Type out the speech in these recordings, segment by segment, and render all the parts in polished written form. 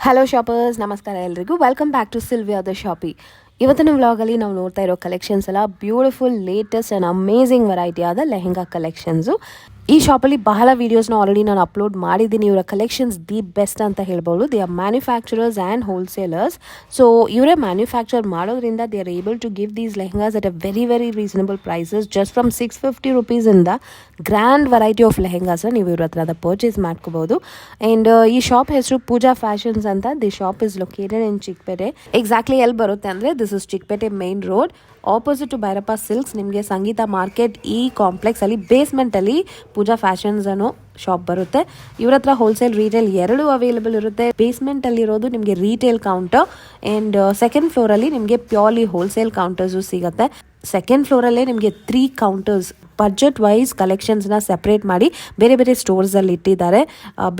Hello shoppers, ನಮಸ್ಕಾರ ಎಲ್ರಿಗೂ. Welcome back to Silvia the Shoppe. ಇವತ್ತಿನ ವ್ಲಾಗಲ್ಲಿ ನಾವು ನೋಡ್ತಾ ಇರೋ ಕಲೆಕ್ಷನ್ಸ್ ಎಲ್ಲ beautiful, latest and amazing variety ಆದ ಲೆಹೆಂಗಾ ಕಲೆಕ್ಷನ್ಸು. ಈ ಶಾಪಲ್ಲಿ ಬಹಳ ವೀಡಿಯೋಸ್ನ ಆಲ್ರೆಡಿ ನಾನು ಅಪ್ಲೋಡ್ ಮಾಡಿದ್ದೀನಿ. ಇವರ ಕಲೆಕ್ಷನ್ಸ್ ದಿ ಬೆಸ್ಟ್ ಅಂತ ಹೇಳ್ಬೋದು. They are manufacturers and wholesalers. So ಇವರೇ ಮ್ಯಾನುಫ್ಯಾಕ್ಚರ್ ಮಾಡೋದ್ರಿಂದ they are able to give these lehengas at a very very reasonable prices. Just from $650 ಇಂದ ಗ್ರ್ಯಾಂಡ್ ವೆರೈಟಿ ಆಫ್ ಲೆಹೆಂಗಾಸ್ನ ನೀವು ಇವ್ರ ಹತ್ರ ಪರ್ಚೇಸ್ ಮಾಡ್ಕೋಬಹುದು. ಆ್ಯಂಡ್ ಈ ಶಾಪ್ ಹೆಸರು ಪೂಜಾ ಫ್ಯಾಷನ್ಸ್ ಅಂತ. The shop is located in Chickpete. Exactly ಎಲ್ಲಿ ಬರುತ್ತೆ ಅಂದರೆ this is Chickpete main road, opposite to Bhairappa silks. ನಿಮಗೆ ಸಂಗೀತ ಮಾರ್ಕೆಟ್ ಈ ಕಾಂಪ್ಲೆಕ್ಸ್ ಅಲ್ಲಿ ಬೇಸ್ಮೆಂಟ್ ಅಲ್ಲಿ ಪೂಜಾ ಫ್ಯಾಷನ್ಸ್ ಅನ್ನೋ ಶಾಪ್ ಬರುತ್ತೆ. ಇವ್ರ ಹತ್ರ ಹೋಲ್ಸೇಲ್ ರೀಟೇಲ್ ಎರಡೂ ಅವೈಲೇಬಲ್ ಇರುತ್ತೆ. ಬೇಸ್ಮೆಂಟ್ ಅಲ್ಲಿ ಇರೋದು ನಿಮಗೆ retail counter and second floor ಅಲ್ಲಿ ನಿಮಗೆ ಪ್ಯೂರ್ಲಿ ಹೋಲ್ಸೇಲ್ ಕೌಂಟರ್ಸು ಸಿಗುತ್ತೆ. ಸೆಕೆಂಡ್ ಫ್ಲೋರಲ್ಲೇ ನಿಮಗೆ 3 ಕೌಂಟರ್ಸ್ ಬಜೆಟ್ ವೈಸ್ ಕಲೆಕ್ಷನ್ಸ್ನ ಸೆಪ್ರೇಟ್ ಮಾಡಿ ಬೇರೆ ಬೇರೆ ಸ್ಟೋರ್ಸಲ್ಲಿ ಇಟ್ಟಿದ್ದಾರೆ.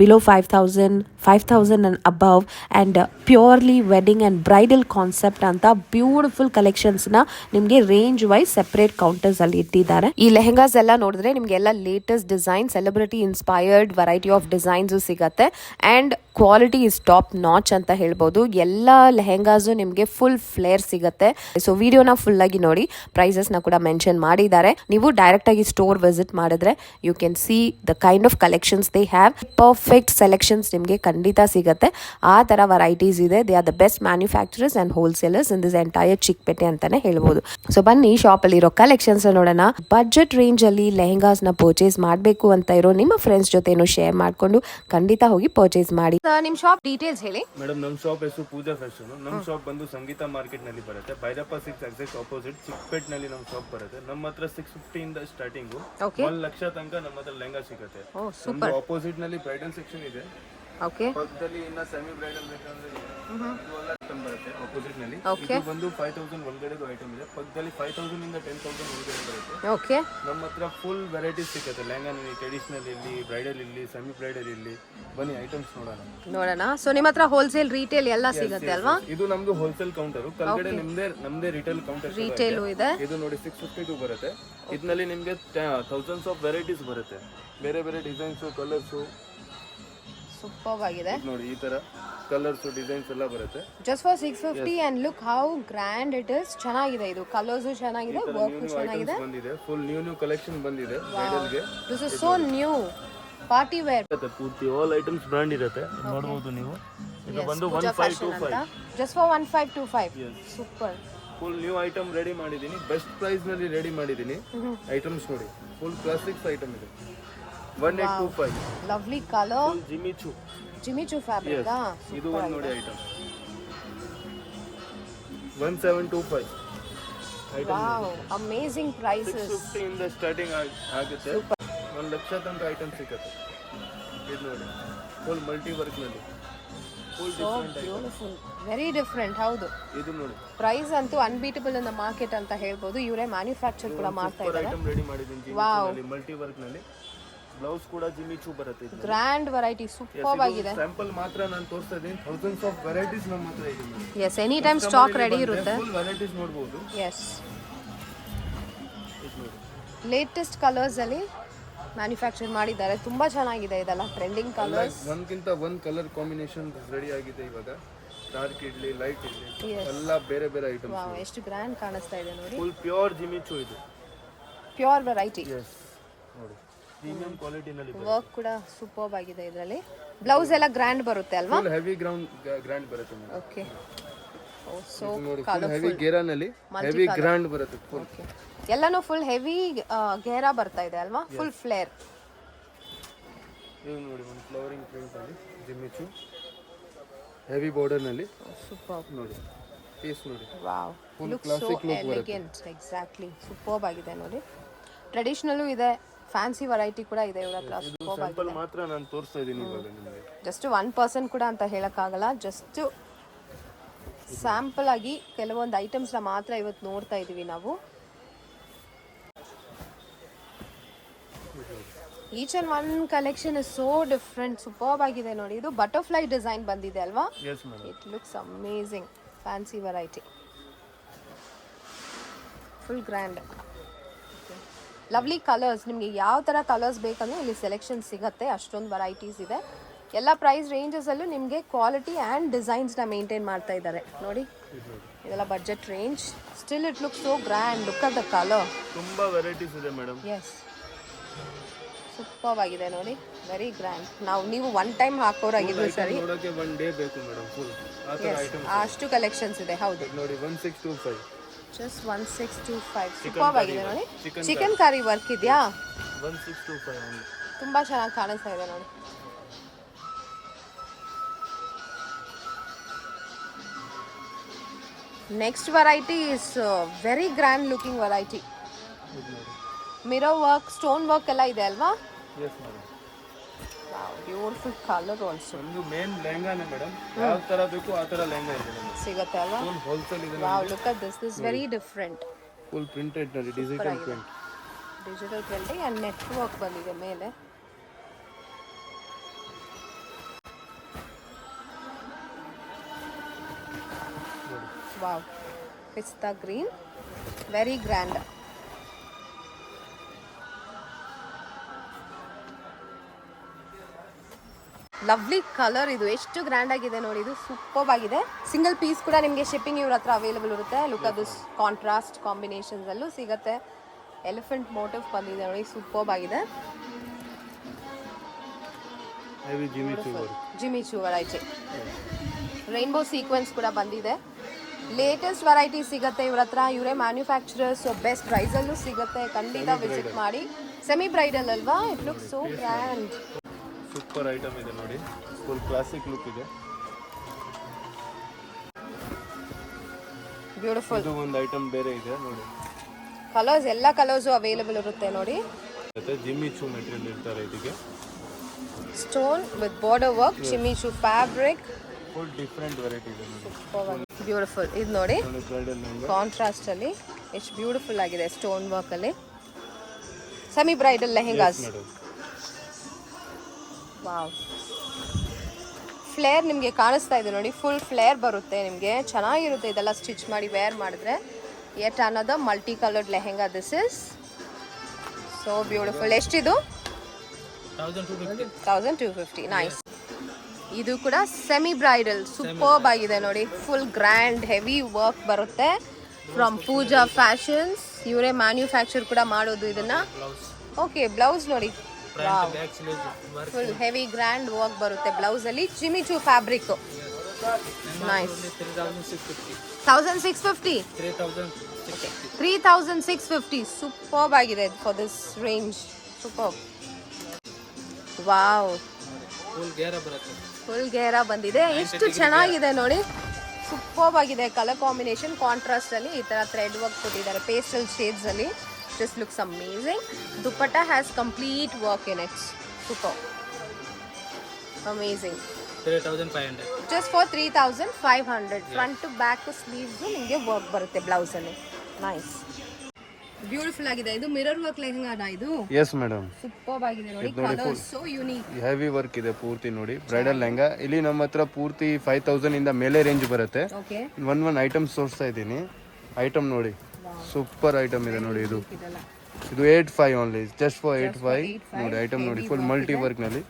Below 5,000 and above and purely wedding and bridal concept ಅಂತ ಬ್ಯೂಟಿಫುಲ್ ಕಲೆಕ್ಷನ್ಸ್ನ ನಿಮಗೆ ರೇಂಜ್ ವೈಸ್ ಸೆಪ್ರೇಟ್ ಕೌಂಟರ್ಸಲ್ಲಿ ಇಟ್ಟಿದ್ದಾರೆ. ಈ ಲೆಹೆಂಗಾಸ್ ಎಲ್ಲ ನೋಡಿದ್ರೆ ನಿಮಗೆಲ್ಲ latest design, celebrity inspired variety of designs ಸಿಗುತ್ತೆ. And quality is top notch ಅಂತ ಹೇಳ್ಬೋದು. ಎಲ್ಲ ಲೆಹೆಂಗಾಸು ನಿಮಗೆ ಫುಲ್ ಫ್ಲೇರ್ ಸಿಗುತ್ತೆ. ಸೊ ವಿಡಿಯೋನ ಫುಲ್ ಆಗಿ ನೋಡಿ. ಪ್ರೈಸಸ್ನ ಕೂಡ ಮೆನ್ಷನ್ ಮಾಡಿದ್ದಾರೆ. ನೀವು ಡೈರೆಕ್ಟ್ ಆಗಿ ಸ್ಟೋರ್ ವಿಸಿಟ್ ಮಾಡಿದ್ರೆ you can see the kind of collections they have. Perfect selections ನಿಮಗೆ ಖಂಡಿತ ಸಿಗುತ್ತೆ. ಆ ಥರ ವೆರೈಟೀಸ್ ಇದೆ. They are the best manufacturers and wholesalers in this entire Chickpet ಅಂತಾನೆ ಹೇಳ್ಬೋದು. ಸೊ ಬನ್ನಿ ಶಾಪಲ್ಲಿ ಇರೋ ಕಲೆಕ್ಷನ್ಸ್ ನೋಡೋಣ. ಬಜೆಟ್ ರೇಂಜ್ ಅಲ್ಲಿ ಲೆಹೆಂಗಾಸ್ನ ಪರ್ಚೇಸ್ ಮಾಡಬೇಕು ಅಂತ ಇರೋ ನಿಮ್ಮ ಫ್ರೆಂಡ್ಸ್ ಜೊತೆನೂ ಶೇರ್ ಮಾಡಿಕೊಂಡು ಖಂಡಿತ ಹೋಗಿ ಪರ್ಚೇಸ್ ಮಾಡಿ. ನಿಮ್ಮ ಶಾಪ್ ಡೀಟೇಲ್ಸ್ ಹೇಳಿ ಮೇಡಮ್. ನಮ್ಮ ಶಾಪ್ ಹೆಸರು ಪೂಜಾ ಫ್ಯಾಷನ್. ನಮ್ಮ ಶಾಪ್ ಬಂದು ಸಂಗೀತ ಮಾರ್ಕೆಟ್ ನಲ್ಲಿ ಬರುತ್ತೆ. Bhyrappa six exact opposite Chickpet ನಲ್ಲಿ ನಮ್ಮ ಶಾಪ್ ಬರುತ್ತೆ. ನಮ್ಮ ಹತ್ರ 650 ಇಂದ ಸ್ಟಾರ್ಟಿಂಗ್ 1 ಲಕ್ಷ ತನಕ ನಮ್ಮ ಹತ್ರ ಲೆಹಂಗಾ ಸಿಗುತ್ತೆ. ಆಪೋಸಿಟ್ ನಲ್ಲಿ ಬ್ರೈಡಲ್ ಸೆಕ್ಷನ್ ಇದೆ. ಪಕ್ಕದಲ್ಲಿ ಇನ್ನ ಸೆಮಿ ಬ್ರೈಡಲ್ ಬೇಕಂದ್ರೆ ಐಟಮ್ ಬರುತ್ತೆ. ಆಪೋಸಿಟ್ ನಲ್ಲಿ ಇದು ಬಂದು 5,000 ಒಳಗಡೆ ಐಟಮ್ ಇದೆ. ಪಕ್ಕದಲ್ಲಿ 5,000 ಇಂದ 10,000 ಒಳಗಡೆ ಬರುತ್ತೆ. ನಮ್ಮ ಹತ್ರ ಫುಲ್ ವೆರೈಟೀಸ್ ಸಿಗುತ್ತೆ. ಲೆಹಂಗಾ ಟ್ರೆಡಿಷನಲ್ ಇಲ್ಲಿ, ಬ್ರೈಡಲ್ ಇಲ್ಲಿ, ಸೆಮಿ ಬ್ರೈಡಲ್ ಇಲ್ಲಿ. ಬನ್ನಿ ಐಟಮ್ಸ್ ನೋಡೋಣ. ಸೊ ನಿಮ್ಮ ಹತ್ರ ಹೋಲ್ಸೇಲ್ ರೀಟೇಲ್ ಎಲ್ಲ ಸಿಗುತ್ತೆ ಅಲ್ವಾ? ಇದು ನಮ್ದು ಹೋಲ್ಸೇಲ್ ಕೌಂಟರ್. ಕೆಳಗಡೆ ನಮ್ದೇ ರಿಟೇಲ್ ಕೌಂಟರ್ ರಿಟೇಲ್ ಇದೆ. ಇದು ನೋಡಿ 652 ಬರುತ್ತೆ. ಇದರಲ್ಲಿ ನಿಮಗೆ ಥೌಸಂಡ್ಸ್ ಆಫ್ ವೆರೈಟೀಸ್ ಬರುತ್ತೆ. ಬೇರೆ ಬೇರೆ ಡಿಸೈನ್ಸ್, ಕಲರ್ಸ್ ಸೂಪರ್ ಆಗಿದೆ ನೋಡಿ. ಈ ತರ ಕಲರ್ಸ್, ಡಿಸೈನ್ಸ್ ಎಲ್ಲ ಬರುತ್ತೆ. Just for 650 and look how grand it is. ಚೆನ್ನಾಗಿದೆ. ಇದು ಕಲರ್ಸ್ ಚೆನ್ನಾಗಿದೆ, ವರ್ಕ್ ಚೆನ್ನಾಗಿದೆ. ಬಂದಿದೆ ಫುಲ್ ನ್ಯೂ ಕಲೆಕ್ಷನ್ ಬಂದಿದೆ ಬ್ರೈಡಲ್ ಗೆ. This is so new party wear. ಪೂರ್ತಿ ಆಲ್ ಐಟಮ್ಸ್ ಬ್ರಾಂಡ್ ಇರುತ್ತೆ. ನೋಡಬಹುದು ನೀವು. ಇದು ಬಂದು 1525 just for 1525. Super. Full new item ready ಮಾಡಿದೀನಿ. ಬೆಸ್ಟ್ ಪ್ರೈಸ್ ನಲ್ಲಿ ರೆಡಿ ಮಾಡಿದೀನಿ. ಐಟಮ್ಸ್ ನೋಡಿ, ಫುಲ್ ಕ್ಲಾಸಿಕ್ಸ್ ಐಟಮ್ ಇದೆ. 1825. Lovely colour. Jimmy Choo fabric. ಇದು ಒಂದು ನೋಡಿ ಐಟಮ್ 1725. Wow, amazing prices. 650 ಇಂದ ಸ್ಟಾರ್ಟಿಂಗ್ ಆಗುತ್ತೆ. 1 ಲಕ್ಷ ತನಕ ಐಟಮ್ ಸಿಗುತ್ತೆ. ಇದು ನೋಡಿ ಫುಲ್ ಮಲ್ಟಿ ವರ್ಕ್ ನಲ್ಲಿ ಫುಲ್ ಬ್ಯೂಟಿಫುಲ್, ವೆರಿ ಡಿಫರೆಂಟ್. ಹೌದು, ಇದು ನೋಡಿ ಪ್ರೈಸ್ ಅಂತೂ ಅನ್ಬೀಟಬಲ್ ಇನ್ ದ ಮಾರ್ಕೆಟ್ ಅಂತ ಹೇಳ್ಬೋದು. ಇವರೇ ಮ್ಯಾನುಫ್ಯಾಕ್ಚರ್ ಕೂಡ ಮಾಡ್ತಾ ಇದ್ದಾರೆ. ಐಟಮ್ ರೆಡಿ ಮಾಡಿದ್ದೀನಿ ಜಿಮಿಚು ಮಲ್ಟಿ ವರ್ಕ್ ನಲ್ಲಿ. ಬ್ಲೌಸ್ ಕೂಡ ಜಿಮಿಚು ಬರುತ್ತೆ. ಗ್ರ್ಯಾಂಡ್ ವೆರೈಟಿ, ಸೂಪರ್ ಆಗಿದೆ. ಸ್ಯಾಂಪಲ್ ಮಾತ್ರ ನಾನು ತೋರಿಸ್ತಾ ಇದ್ದೀನಿ. ಥೌಸಂಡ್ಸ್ ಆಫ್ ವೆರೈಟೀಸ್ ನಮ್ಮ ಹತ್ರ ಇದೆ. Yes, any time stock ready ಇರುತ್ತೆ. ಫುಲ್ ವೆರೈಟೀಸ್ ನೋಡಬಹುದು. ಎಸ್, ಲೇಟೆಸ್ಟ್ ಕಲರ್ಸ್ ಅಲ್ಲಿ ಮ್ಯಾನುಫ್ಯಾಕ್ಚರ್ ಮಾಡಿದ್ದಾರೆ. ತುಂಬಾ ಚೆನ್ನಾಗಿದೆ. ಇದೆಲ್ಲ ಟ್ರೆಂಡಿಂಗ್ ಕಲರ್ಸ್. ಒಂದಕ್ಕಿಂತ ಒಂದು ಕಲರ್ ಕಾಂಬಿನೇಷನ್ ರೆಡಿ ಆಗಿದೆ ಇವಾಗ. ಡಾರ್ಕ್ ಇಡ್ಲಿ, ಲೈಟ್ ಇಡ್ಲಿ ಎಲ್ಲ ಬೇರೆ ಬೇರೆ ಐಟಮ್ಸ್. ವಾವ್, ಎಷ್ಟು ಗ್ರ್ಯಾಂಡ್ ಕಾಣಿಸ್ತಾ ಇದೆ ನೋಡಿ. ಫುಲ್ ಪ್ಯೂರ್ ಜಿಮಿಚು ಇದು. Pure variety. ಎಸ್ ನೋಡಿ, ಪ್ರೀಮಿಯಂ ಕ್ವಾಲಿಟಿ ನಲ್ಲಿ ವರ್ಕ್ ಕೂಡ ಸೂಪರ್ ಆಗಿದೆ. ಇದರಲ್ಲಿ ಬ್ಲೌಸ್ ಎಲ್ಲ ಗ್ರ್ಯಾಂಡ್ ಬರುತ್ತೆ ಅಲ್ವಾ? ಫುಲ್ ಹೆವಿ ಗ್ರ್ಯಾಂಡ್ ಬರುತ್ತೆ. ಓಕೆ. ಓ, ಸೋ ಕಲರ್ಫುಲ್. ಹೆವಿ ಗೇರಾ ನಲ್ಲಿ ಹೆವಿ ಗ್ರ್ಯಾಂಡ್ ಬರುತ್ತೆ ಫುಲ್. ಓಕೆ, ಎಲ್ಲಾನು ಫುಲ್ ಹೆವಿ ಗೇರಾ ಬರ್ತಾ ಇದೆ ಅಲ್ವಾ? Full flare. ಇದು ನೋಡಿ ಒಂದು ಫ್ಲವರಿಂಗ್ ಪ್ರಿಂಟ್ ಅಲ್ಲಿ ಜಿಮಿಚು ಹೆವಿ ಬಾರ್ಡರ್ ನಲ್ಲಿ. ಸೂಪರ್ ನೋಡಿ ಪೀಸ್ ನೋಡಿ. Wow, full look so classic look ಬರುತ್ತೆ. ಎಲಿಗೆಂಟ್. ಎಕ್ಸಾಕ್ಟ್ಲಿ, ಸೂಪರ್ ಆಗಿದೆ ನೋಡಿ. ಟ್ರೆಡಿಷನಲ್ ಇದೆ, ಫ್ಯಾನ್ಸಿ ವೆರೈಟಿ ಕೂಡ ಇದೆ ಇವರ ಹತ್ರ. ಸೂಪರ್ ಆಗಿದೆ. ಸ್ಯಾಂಪಲ್ ಮಾತ್ರ ನಾನು ತೋರಿಸ್ತಾ ಇದ್ದೀನಿ ಇವಾಗ ನಿಮಗೆ. ಜಸ್ಟ್ 1% ಕೂಡ ಅಂತ ಹೇಳಕ್ಕಾಗಲ್ಲ. ಜಸ್ಟ್ ಸ್ಯಾಂಪಲ್ ಆಗಿ ಕೆಲವೊಂದು ಐಟಮ್ಸ್ನ ಮಾತ್ರ ಇವತ್ತು ನೋಡ್ತಾ ಇದೀವಿ ನಾವು. Each and one collection is so different. Super ಆಗಿದೆ ನೋಡಿ. ಇದು ಬಟರ್ಫ್ಲೈ ಡಿಸೈನ್ ಬಂದಿದೆ ಅಲ್ವಾ? It looks amazing. Fancy variety, full grand. Lovely colours. ನಿಮಗೆ ಯಾವ ಥರ ಕಲರ್ಸ್ ಬೇಕಂದ್ರೆ ಇಲ್ಲಿ ಸೆಲೆಕ್ಷನ್ ಸಿಗುತ್ತೆ. ಅಷ್ಟೊಂದು ವೆರೈಟೀಸ್ ಇದೆ. ಎಲ್ಲ ಪ್ರೈಸ್ ರೇಂಜಸಲ್ಲೂ ನಿಮಗೆ ಕ್ವಾಲಿಟಿ ಆ್ಯಂಡ್ ಡಿಸೈನ್ಸ್ನ ಮೇಂಟೈನ್ ಮಾಡ್ತಾ ಇದ್ದಾರೆ ನೋಡಿ. ಇದೆಲ್ಲ budget range. Still it look so grand. Look at the colour. ತುಂಬಾ ವೆರೈಟೀಸ್ ಇದೆ ಮೇಡಮ್. ಎಸ್, ಸೂಪರ್ ಆಗಿದೆ ನೋಡಿ. Very grand. ನೀವು ಒನ್ ಟೈಮ್ ಹಾಕೋರಾಗಿದ್ರು ಸರಿ. ನೋಡೋಕೆ ಒನ್ ಡೇ ಬೇಕು ಮೇಡಮ್. ಫುಲ್ ಆ ತರ ಐಟಮ್ ಅಷ್ಟು ಕಲೆಕ್ಷನ್ಸ್ ಇದೆ. ಹೌದು ನೋಡಿ 1625. ಜಸ್ಟ್ 1625. ಸೂಪರ್ ಆಗಿದೆ ನೋಡಿ. ಚಿಕನ್ ಕರಿ ವರ್ಕ್ ಇದೆಯಾ? 1625 only. ತುಂಬಾ ಚೆನ್ನಾಗಿ ಕಾಣಿಸ್ತಾ ಇದೆ ನೋಡಿ. Next variety is very grand looking variety. Mirror work, stone work ಎಲ್ಲ ಇದೆ ಅಲ್ವಾ? Yes madam. Beautiful colour also. ಒಂದು ಮೇನ್ ಲೆಹಂಗಾನೇ ಮೇಡಮ್. ಯಾವ ತರ ಬೇಕು ಆ ತರ ಲೆಹಂಗಾ ಇದೆ ನಮಗೆ. ಸಿಗುತ್ತೆ ಅಲ್ವಾ? ಫುಲ್ ಹೋಲ್ಸೇಲ್ ಇದೆ. Wow, look at this. This very different. Full printed ನಲ್ಲಿ digital print. Digital printing and net work ಬಂದಿದೆ ಮೇಲೆ. ವಾವ್, ಪಿಸ್ತಾ green, very grand. Lovely colour. ಇದು ಎಷ್ಟು ಗ್ರ್ಯಾಂಡ್ ಆಗಿದೆ ನೋಡಿ. ಇದು ಸೂಪರ್ ಆಗಿದೆ. ಸಿಂಗಲ್ ಪೀಸ್ ಕೂಡ ನಿಮಗೆ ಶಿಪ್ಪಿಂಗ್ ಇವ್ರ ಹತ್ರ ಅವೈಲೇಬಲ್ ಇರುತ್ತೆ. Look at this contrast combinations ಅಲ್ಲೂ ಸಿಗುತ್ತೆ. ಎಲಿಫೆಂಟ್ ಮೋಟಿವ್ ಬಂದಿದೆ ನೋಡಿ. ಸೂಪರ್ ಆಗಿದೆ. Jimmy Choo variety. Rainbow sequence ಕೂಡ ಬಂದಿದೆ. ಲೇಟೆಸ್ಟ್ ವೆರೈಟಿ ಸಿಗುತ್ತೆ ಇವ್ರ ಹತ್ರ. ಇವರೇ ಮ್ಯಾನುಫ್ಯಾಕ್ಚರರ್ಸ್. ಬೆಸ್ಟ್ ಪ್ರೈಸಲ್ಲೂ ಸಿಗುತ್ತೆ. ಖಂಡಿತ ವಿಸಿಟ್ ಮಾಡಿ. ಸೆಮಿ ಬ್ರೈಡಲ್ ಅಲ್ವಾ? It look so grand. Super item ಇದೆ ನೋಡಿ. ಫುಲ್ ಕ್ಲಾಸಿಕ್ ಲುಕ್ ಇದೆ. ಬ್ಯೂಟಿಫುಲ್. ಇದು ಒಂದು ಐಟಮ್ ಬೇರೆ ಇದೆ ನೋಡಿ. ಕಲರ್ಸ್ ಎಲ್ಲ ಕಲರ್ಸು ಅವೈಲೇಬಲ್ ಇರುತ್ತೆ ನೋಡಿ. ಮತ್ತೆ ಜಿಮ್ಮಿ ಚೂ ಮೆಟೀರಿಯಲ್ ಇರ್ತಾರೆ ಇದಕ್ಕೆ. Stone with border work, Jimmy Choo fabric. Full different variety ಇದೆ ನೋಡಿ. ಬ್ಯೂಟಿಫುಲ್. ಇದು ನೋಡಿ ಬ್ರೈಡಲ್ ಲೆಹಂಗಾ ಕಾಂಟ್ರಾಸ್ಟ್ ಅಲ್ಲಿ ಎಷ್ಟು ಬ್ಯೂಟಿಫುಲ್ ಆಗಿದೆ. ಸ್ಟೋನ್ ವರ್ಕ್ ಅಲ್ಲಿ semi bridal lehengas. Wow, flare ನಿಮಗೆ ಕಾಣಿಸ್ತಾ ಇದೆ ನೋಡಿ. ಫುಲ್ ಫ್ಲೇರ್ ಬರುತ್ತೆ ನಿಮಗೆ. ಚೆನ್ನಾಗಿರುತ್ತೆ ಇದೆಲ್ಲ ಸ್ಟಿಚ್ ಮಾಡಿ ವೇರ್ ಮಾಡಿದ್ರೆ. Yet another multi coloured lehenga. This is so beautiful. ಎಷ್ಟಿದು? 1250. ನೈಸ್. ಇದು ಕೂಡ ಸೆಮಿ ಬ್ರೈಡಲ್. ಸೂಪರ್ಬ್ ಆಗಿದೆ ನೋಡಿ. ಫುಲ್ ಗ್ರ್ಯಾಂಡ್ ಹೆವಿ ವರ್ಕ್ ಬರುತ್ತೆ. From Pooja Fashions. ಇವರೇ ಮ್ಯಾನ್ಯುಫ್ಯಾಕ್ಚರ್ ಕೂಡ ಮಾಡೋದು ಇದನ್ನ. ಓಕೆ, ಬ್ಲೌಸ್ ನೋಡಿ. ಫುಲ್ ಹೆವಿ ಗ್ರ್ಯಾಂಡ್ ವರ್ಕ್ ಬರುತ್ತೆ ಬ್ಲೌಸ್ ಅಲ್ಲಿ. Jimmy Choo fabric. Nice. 1650. 3650. Superb ಆಗಿದೆ for this range. Super. Wow, full ಗೇರಾ ಬಂದಿದೆ. ಎಷ್ಟು ಚೆನ್ನಾಗಿದೆ ನೋಡಿ. ಸೂಪರ್ಬ್ ಆಗಿದೆ. ಕಲರ್ ಕಾಂಬಿನೇಷನ್ ಕಾಂಟ್ರಾಸ್ಟ್ ಅಲ್ಲಿ ಈ ತರ ಥ್ರೆಡ್ ವರ್ಕ್ ಕೊಟ್ಟಿದ್ದಾರೆ ಪೇಸ್ಟಲ್ ಶೇಡ್ಸ್ ಅಲ್ಲಿ. Just looks amazing. Dupatta has complete work in it. Super amazing. 3500. Just for 3500. Front to back sleeves ನಿಮಗೆ ವರ್ಕ್ ಬರುತ್ತೆ ಬ್ಲೌಸ್ ಅಲ್ಲಿ. ನೈಸ್, ಬ್ಯೂಟಿಫುಲ್ ಆಗಿದೆ. ಇದು ಮಿರರ್ ವರ್ಕ್ ಲೆಹಂಗಾನಾ ಇದು? Yes madam. ಸೂಪರ್ಬ್ ಆಗಿದೆ ನೋಡಿ. Colour so unique. Heavy work ಇದೆ ಪೂರ್ತಿ ನೋಡಿ. ಬ್ರೈಡಲ್ ಲೆಹಂಗಾ. ಇಲ್ಲಿ ನಮ್ಮ ಹತ್ರ ಪೂರ್ತಿ 5000 ಇಂದ ಮೇಲೆ ರೇಂಜ್ ಬರುತ್ತೆ. ಓಕೆ, ಒನ್ ಐಟಮ್ಸ್ ತೋರಿಸ್ತಾ ಇದ್ದೀನಿ. ಐಟಮ್ ನೋಡಿ, ಸೂಪರ್ ಐಟಮ್ ಇದೆ ನೋಡಿ. ಇದು 85 ಓನ್ಲಿ. ಜಸ್ಟ್ ಫಾರ್ 85 ನೋಡಿ. ಐಟಮ್ ನೋಡಿ, ಫುಲ್ ಮಲ್ಟಿ ವರ್ಕ್ ನಲ್ಲಿ.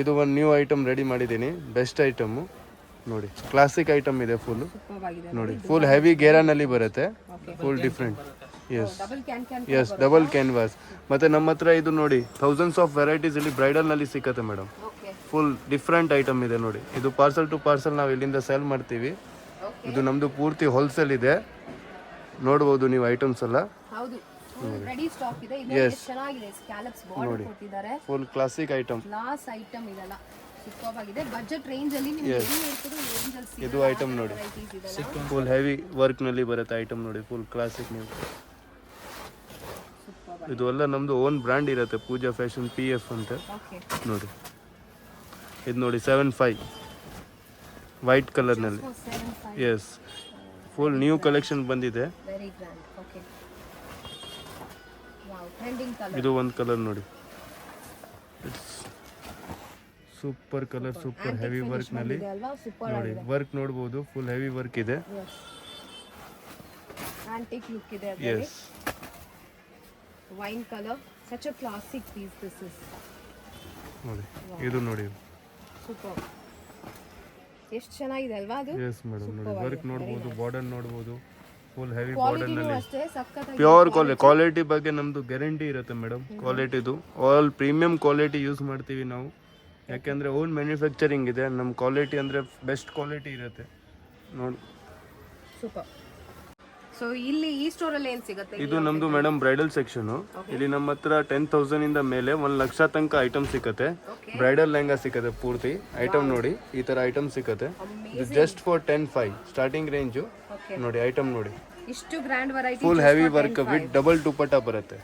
ಇದು ಒಂದು ನ್ಯೂ ಐಟಮ್ ರೆಡಿ ಮಾಡಿದ್ದೀನಿ. ಬೆಸ್ಟ್ ಐಟಮ್ ನೋಡಿ. ಕ್ಲಾಸಿಕ್ ಐಟಮ್ ಇದೆ ಫುಲ್ ನೋಡಿ. ಫುಲ್ ಹೆವಿ ಗೇರಾನಲ್ಲಿ ಬರುತ್ತೆ. Full different. Yes, double canvas. ಮತ್ತೆ ನಮ್ಮ ಹತ್ರ ಇದು ನೋಡಿ ಥೌಸಂಡ್ಸ್ ಆಫ್ ವೆರೈಟೀಸ್ ಇಲ್ಲಿ ಬ್ರೈಡಲ್ ನಲ್ಲಿ ಸಿಕ್ಕತ್ತೆ ಮೇಡಮ್. ಫುಲ್ ಡಿಫ್ರೆಂಟ್ ಐಟಮ್ ಇದೆ ನೋಡಿ. ಇದು ಪಾರ್ಸಲ್ ಟು ಪಾರ್ಸಲ್ ನಾವು ಇಲ್ಲಿಂದ ಸೇಲ್ ಮಾಡ್ತೀವಿ. ಇದು ನಮ್ದು ಪೂರ್ತಿ ಹೋಲ್ಸೇಲ್ ಇದೆ. ನೋಡಬಹುದು ನೀವು ಐಟಮ್ಸ್ ಎಲ್ಲ. ಹೌದು, ರೆಡಿ ಸ್ಟಾಕ್ ಇದೆ. ಇದು ಎಷ್ಟು ಚೆನ್ನಾಗಿದೆ. ಸ್ಕ್ಯಾಲಪ್ಸ್ ಬಾರ್ಡರ್ ಕೊಟ್ಟಿದ್ದಾರೆ. Full classic item. Class item ಇದೆಲ್ಲ. ಸೂಪರ್ ಆಗಿದೆ. ಬಜೆಟ್ ರೇಂಜ್ ಅಲ್ಲಿ ನಿಮಗೆ ಏನು ಇರ್ತದೆ ರೇಂಜ್ ಅಲ್ಲಿ ಇದು ಐಟಮ್ ನೋಡಿ. ಫುಲ್ ಹೆವಿ ವರ್ಕ್ ನಲ್ಲಿ ಬರುತ್ತೆ ಐಟಮ್ ನೋಡಿ. ಫುಲ್ ಕ್ಲಾಸಿಕ್ ನೀವು. ಇದು ಎಲ್ಲ ನಮ್ದು ಓನ್ ಬ್ರ್ಯಾಂಡ್ ಇರುತ್ತೆ. ಪೂಜಾ ಫ್ಯಾಷನ್ PF ಅಂತ ನೋಡಿ. ಇದು ನೋಡಿ 75 ವೈಟ್ ಕಲರ್ ನಲ್ಲಿ. ಎಸ್, ಫುಲ್ ನ್ಯೂ ಕಲೆಕ್ಷನ್ ಬಂದಿದೆ. Very grand. Okay, wow, trending colour. ಇದು ಒಂದು ಕಲರ್ ನೋಡಿ. Super colour. Super heavy work ನಲ್ಲಿ ನೋಡಿ. ವರ್ಕ್ ನೋಡಬಹುದು. ಫುಲ್ ಹೆವಿ ವರ್ಕ್ ಇದೆ. ಆಂಟಿಕ್ ಲುಕ್ ಇದೆ. Yes, wine colour. Such a classic piece this is. ನೋಡಿ. ಇದು ನೋಡಿ ಸೂಪರ್. ಎಷ್ಟು ಚೆನ್ನಾಗಿದೆ ಅಲ್ವಾ ಅದು? ಎಸ್ ಮೇಡಮ್ ನೋಡಿ ವರ್ಕ್ ನೋಡ್ಬೋದು, ಬಾರ್ಡರ್ ನೋಡ್ಬೋದು, ಫುಲ್ ಹೆವಿ ಕ್ವಾಲಿಟಿನೂ ಬಾರ್ಡರ್ನಲ್ಲಿ ಅಷ್ಟೇ ಸಖತ್ತಾಗಿ. ಪ್ಯೂರ್ ಕ್ವಾಲಿಟಿ ಬಗ್ಗೆ ನಮ್ಮದು ಗ್ಯಾರಂಟಿ ಇರುತ್ತೆ ಮೇಡಮ್. ಕ್ವಾಲಿಟಿದು ಆಲ್ ಪ್ರೀಮಿಯಂ ಕ್ವಾಲಿಟಿ ಯೂಸ್ ಮಾಡ್ತೀವಿ ನಾವು, ಯಾಕೆಂದರೆ ಓನ್ ಮ್ಯಾನುಫ್ಯಾಕ್ಚರಿಂಗ್ ಇದೆ. ನಮ್ಮ ಕ್ವಾಲಿಟಿ ಅಂದರೆ ಬೆಸ್ಟ್ ಕ್ವಾಲಿಟಿ ಇರುತ್ತೆ ನೋಡಿ. ಸೂಪರ್. ಸೊ ಇಲ್ಲಿ ಈ ಸ್ಟೋರಲ್ಲಿ ಏನು ಸಿಗುತ್ತೆ? ಇದು ನಮ್ಮದು ಮೇಡಮ್ ಬ್ರೈಡಲ್ ಸೆಕ್ಷನು. ಇಲ್ಲಿ ನಮ್ಮ ಹತ್ರ 10,000 ಇಂದ ಮೇಲೆ 1 ಲಕ್ಷ ತನಕ ಐಟಮ್ ಸಿಕ್ಕತ್ತೆ. ಬ್ರೈಡಲ್ ಲೆಹಂಗಾ ಸಿಕ್ಕತ್ತೆ ಪೂರ್ತಿ ಐಟಮ್ ನೋಡಿ. ಈ ಥರ ಐಟಮ್ ಸಿಕ್ಕತ್ತೆ. ಇದು ಜಸ್ಟ್ ಫಾರ್ 10,500 ಸ್ಟಾರ್ಟಿಂಗ್ ರೇಂಜು ನೋಡಿ. ಐಟಮ್ ನೋಡಿ, ಇಷ್ಟು grand variety, full heavy work with double dupatta ಬರುತ್ತೆ.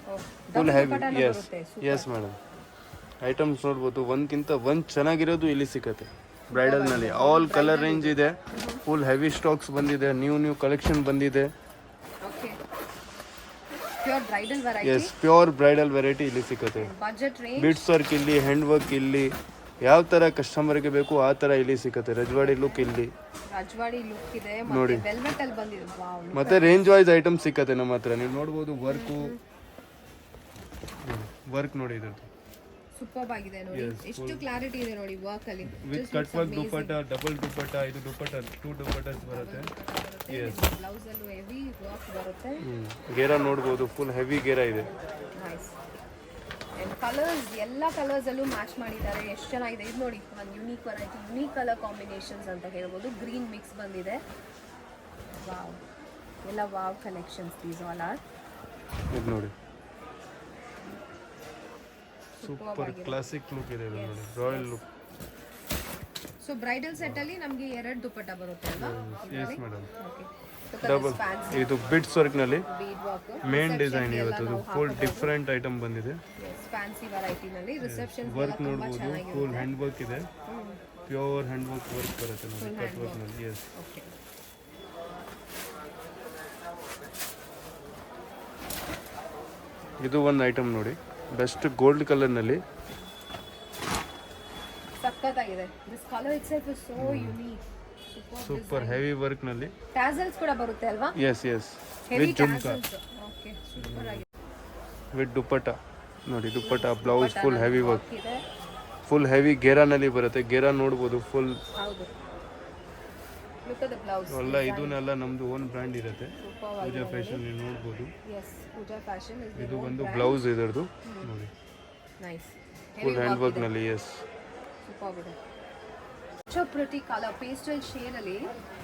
Full heavy. Yes madam, items ನೋಡ್ಬೋದು. ಒಂದ್ಕಿಂತ ಒಂದು ಚೆನ್ನಾಗಿರೋದು ಇಲ್ಲಿ ಸಿಕ್ಕತ್ತೆ ಬ್ರೈಡಲ್ನಲ್ಲಿ. ಆಲ್ ಕಲರ್ ರೇಂಜ್ ಇದೆ, ಫುಲ್ ಹೆವಿ ಸ್ಟಾಕ್ಸ್ ಬಂದಿದೆ, ನ್ಯೂ ಕಲೆಕ್ಷನ್ ಬಂದಿದೆ. Pure bridal variety. Yes, pure bridal variety ಇಲ್ಲಿ ಸಿಕ್ಕತ್ತೆ. ಬಜೆಟ್ ರೇಂಜ್, ಬಿಟ್ಸ್ ವರ್ಕ್ ಇಲ್ಲಿ, ಹ್ಯಾಂಡ್ ವರ್ಕ್ ಇಲ್ಲಿ, ಯಾವ ಥರ ಕಸ್ಟಮರ್ಗೆ ಬೇಕು ಆ ಥರ ಇಲ್ಲಿ ಸಿಕ್ಕತ್ತೆ. ರಜವಾಡಿ ಲುಕ್ ಇಲ್ಲಿ, ರಜವಾಡಿ ಲುಕ್ ಇದೆ. ಮತ್ತೆ ವೆಲ್ವೆಟ್ ಅಲ್ಲಿ ಬಂದಿದೆ. ವಾವ್. ಮತ್ತೆ ರೇಂಜ್ ವೈಸ್ ಐಟಮ್ ಸಿಕ್ಕತ್ತೆ ನಮ್ಮ ಹತ್ರ. ನೀವು ನೋಡ್ಬೋದು ವರ್ಕ್ ನೋಡಿ ಇದ್ರದ್ದು ಸೂಪರ್ ಆಗಿದೆ ನೋಡಿ. ಎಷ್ಟು ಕ್ಲಾರಿಟಿ ಇದೆ ನೋಡಿ ವರ್ಕ್ ಅಲ್ಲಿ. With cut work dupatta, double dupatta. ಇದು ದುಪಟ್ಟ 2 ದುಪಟ್ಟಸ್ ಬರುತ್ತೆ. ಎಸ್, ಬ್ಲೌಸ್ ಅಲ್ಲೂ ಹೆವಿ ವರ್ಕ್ ಬರುತ್ತೆ. ಗೇರಾ ನೋಡ್ಬೋದು, ಫುಲ್ ಹೆವಿ ಗೇರಾ ಇದೆ. ನೈಸ್. ಅಂಡ್ ಕಲರ್ಸ್, ಎಲ್ಲ ಕಲರ್ಸ್ ಅಲ್ಲೂ ಮ್ಯಾಚ್ ಮಾಡಿದ್ದಾರೆ. ಎಷ್ಟು ಚೆನ್ನಾಗಿದೆ ಇದು ನೋಡಿ. ಒಂದು unique variety, unique colour combinations ಅಂತ ಹೇಳ್ಬೋದು. ಗ್ರೀನ್ ಮಿಕ್ಸ್ ಬಂದಿದೆ. ವಾವ್, ಎಲ್ಲ wow collections these all are. ಇದು ನೋಡಿ, ಸೂಪರ್ ಕ್ಲಾಸಿಕ್ ಲುಕ್ ಇದೆ ಇದು ನೋಡಿ, royal look. So bridal set ಅಲ್ಲಿ ನಮಗೆ 2 ದುಪಟ್ಟ ಬರುತ್ತೆ ಅಲ್ವಾ? Yes madam. ಓಕೆ. ಡಬಲ್ ಇದು ಬಿಟ್ಸ್ ವರ್ಕ್ ನಲ್ಲಿ ಬೀಡ್ ವರ್ಕ್ ಮೇನ್ ಡಿಸೈನ್ ಇವತ್ತು ಫುಲ್ ಡಿಫರೆಂಟ್ ಐಟಮ್ ಬಂದಿದೆ. ಫ್ಯಾನ್ಸಿ ವೆರೈಟಿ ನಲ್ಲಿ ರಿಸೆಪ್ಷನ್ ವರ್ಕ್ ನೋಡಬಹುದು, ಫುಲ್ ಹ್ಯಾಂಡ್ ವರ್ಕ್ ಇದೆ. ಪ್ಯೂರ್ ಹ್ಯಾಂಡ್ ವರ್ಕ್ ಬರುತ್ತೆ ನೋಡಿ ಕಟ್ ವರ್ಕ್ ನಲ್ಲಿ. Yes, okay. ಇದು ಒಂದು ಐಟಮ್ ನೋಡಿ, ಬೆಸ್ಟ್ ಗೋಲ್ಡ್ ಕಲರ್ ನಲ್ಲಿ. ಸಕ್ಕತ್ತಾಗಿದೆ. This colour itself is so unique. Super heavy work ನಲ್ಲಿ ಟ್ಯಾಸಲ್ಸ್ ಕೂಡ ಬರುತ್ತೆ ಅಲ್ವಾ? Yes yes, with jhumka. Okay, super ಆಗಿದೆ. ವಿತ್ ದುಪಟ್ಟ ನೋಡಿ, dupatta blouse full heavy work, ಇದೆ. ಫುಲ್ ಹೆವಿ ಗೇರಾನಲ್ಲಿ ಬರುತ್ತೆ. ಗೇರಾ ನೋಡ್ಬೋದು ಫುಲ್. ಹೌದು, ಲುಕ್ ಅಟ್ ದ ಬ್ಲೌಸ್. ಎಲ್ಲ ಇದನ್ನೆಲ್ಲ ನಮ್ದು ಓನ್ ಬ್ರ್ಯಾಂಡ್ ಇರುತ್ತೆ. ಪೂಜಾ ಫ್ಯಾಷನ್ ನೀವು ನೋಡ್ಬೋದು. ಎಸ್, ಪೂಜಾ ಫ್ಯಾಷನ್ ಇಸ್ ಇದು ಒಂದು ಬ್ಲೌಸ್ ಇದರದು ನೋಡಿ, ನೈಸ್. ಫುಲ್ ಹ್ಯಾಂಡ್ ವರ್ಕ್ ನಲ್ಲಿ. ಎಸ್, ಸೂಪರ್ ಇದೆ. So pretty colour pastel shade ಅಲ್ಲಿ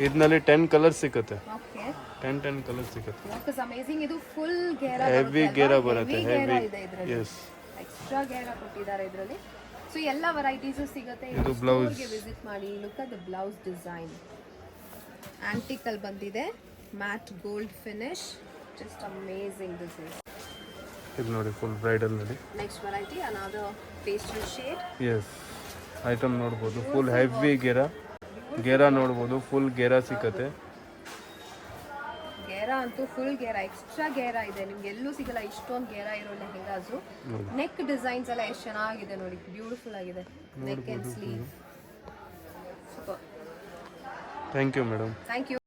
ಇದರಲ್ಲಿ 10 ಕಲರ್ಸ್ ಸಿಗುತ್ತೆ. ಓಕೆ, 10 ಕಲರ್ಸ್ ಸಿಗುತ್ತೆ. Work is amazing. ಇದು ಫುಲ್ ಗೇರಾ ಹೆವಿ ಗೇರಾ ಬರುತ್ತೆ. ಹೆವಿ. ಇದೆ ಇದರಲ್ಲಿ. ಎಸ್, ಎಕ್ಸ್ಟ್ರಾ ಗೇರಾ ಕೊಟ್ಟಿದ್ದಾರೆ ಇದರಲ್ಲಿ. ಸೊ ಎಲ್ಲ ವೆರೈಟೀಸ್ ಸಿಗುತ್ತೆ. ಇದು ಬ್ಲೌಸ್ ಗೆ ವಿಸಿಟ್ ಮಾಡಿ. Look at the blouse design. Antique ಅಲ್ಲಿ ಬಂದಿದೆ, matte gold finish. Just amazing this is. ಇದು ನೋಡಿ ಫುಲ್ ಬ್ರೈಡಲ್ ನಲ್ಲಿ. Next variety another pastel shade. Yes, item ನೋಡ್ಬೋದು, ಫುಲ್ ಹೆವಿ ಗೇರಾ. ಗೇರಾ ನೋಡ್ಬೋದು, ಫುಲ್ ಗೇರಾ ಸಿಕ್ಕತ್ತೆ. ಗೇರಾ ಅಂತೂ ಫುಲ್ ಗೇರಾ, ಎಕ್ಸ್ಟ್ರಾ ಗೇರಾ ಇದೆ. ನಿಮ್ಗೆ ಎಲ್ಲೂ ಸಿಗಲ್ಲ ಇಷ್ಟೊಂದು ಗೇರಾ ಇರೋ ಲೆಹೆಂಗಾಸು. ನೆಕ್ ಡಿಸೈನ್ಸ್ ಎಲ್ಲ ಎಷ್ಟು ಚೆನ್ನಾಗಿದೆ ನೋಡಿ, ಬ್ಯೂಟಿಫುಲ್ ಆಗಿದೆ. Neck and sleeve. Super. Thank you madam. Thank you.